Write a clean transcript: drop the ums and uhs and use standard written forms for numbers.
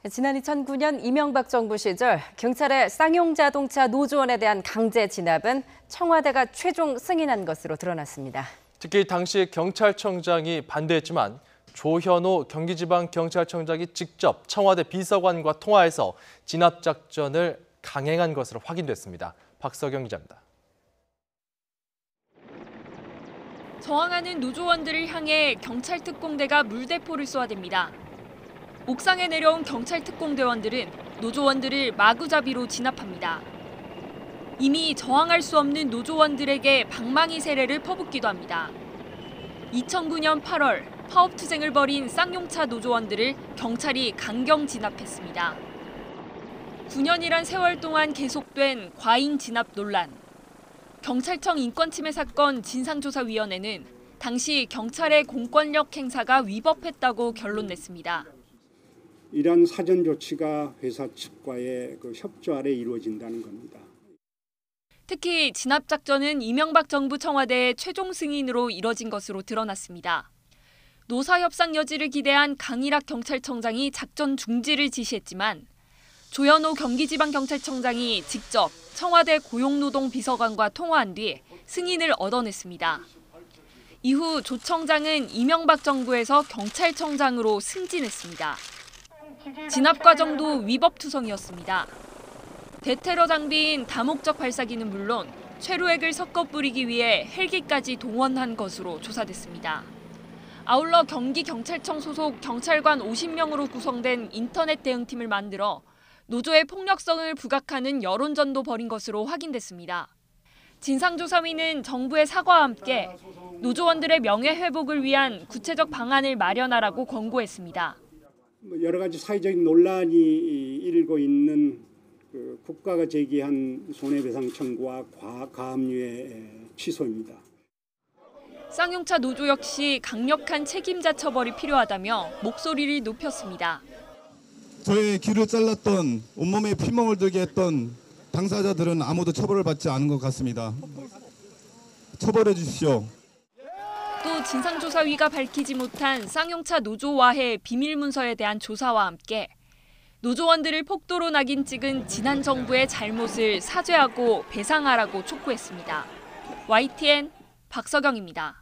지난 2009년 이명박 정부 시절 경찰의 쌍용자동차 노조원에 대한 강제 진압은 청와대가 최종 승인한 것으로 드러났습니다. 특히 당시 경찰청장이 반대했지만 조현오 경기지방경찰청장이 직접 청와대 비서관과 통화해서 진압 작전을 강행한 것으로 확인됐습니다. 박서경 기자입니다. 저항하는 노조원들을 향해 경찰 특공대가 물대포를 쏘아댑니다. 옥상에 내려온 경찰 특공대원들은 노조원들을 마구잡이로 진압합니다. 이미 저항할 수 없는 노조원들에게 방망이 세례를 퍼붓기도 합니다. 2009년 8월 파업투쟁을 벌인 쌍용차 노조원들을 경찰이 강경 진압했습니다. 9년이란 세월 동안 계속된 과잉 진압 논란. 경찰청 인권침해 사건 진상조사위원회는 당시 경찰의 공권력 행사가 위법했다고 결론 냈습니다. 이런 사전 조치가 회사 측과의 협조 아래 이루어진다는 겁니다. 특히 진압 작전은 이명박 정부 청와대의 최종 승인으로 이뤄진 것으로 드러났습니다. 노사 협상 여지를 기대한 강일학 경찰청장이 작전 중지를 지시했지만 조현오 경기지방경찰청장이 직접 청와대 고용노동 비서관과 통화한 뒤 승인을 얻어냈습니다. 이후 조 청장은 이명박 정부에서 경찰청장으로 승진했습니다. 진압 과정도 위법투성이었습니다. 대테러 장비인 다목적 발사기는 물론 최루액을 섞어 뿌리기 위해 헬기까지 동원한 것으로 조사됐습니다. 아울러 경기경찰청 소속 경찰관 50명으로 구성된 인터넷 대응팀을 만들어 노조의 폭력성을 부각하는 여론전도 벌인 것으로 확인됐습니다. 진상조사위는 정부의 사과와 함께 노조원들의 명예회복을 위한 구체적 방안을 마련하라고 권고했습니다. 여러 가지 사회적인 논란이 일고 있는 국가가 제기한 손해배상 청구와 가압류의 취소입니다. 쌍용차 노조 역시 강력한 책임자 처벌이 필요하다며 목소리를 높였습니다. 저의 귀를 잘랐던 온몸에 피멍을 들게 했던 당사자들은 아무도 처벌을 받지 않은 것 같습니다. 처벌해 주십시오. 또 진상조사위가 밝히지 못한 쌍용차 노조와해 비밀문서에 대한 조사와 함께 노조원들을 폭도로 낙인 찍은 지난 정부의 잘못을 사죄하고 배상하라고 촉구했습니다. YTN 박서경입니다.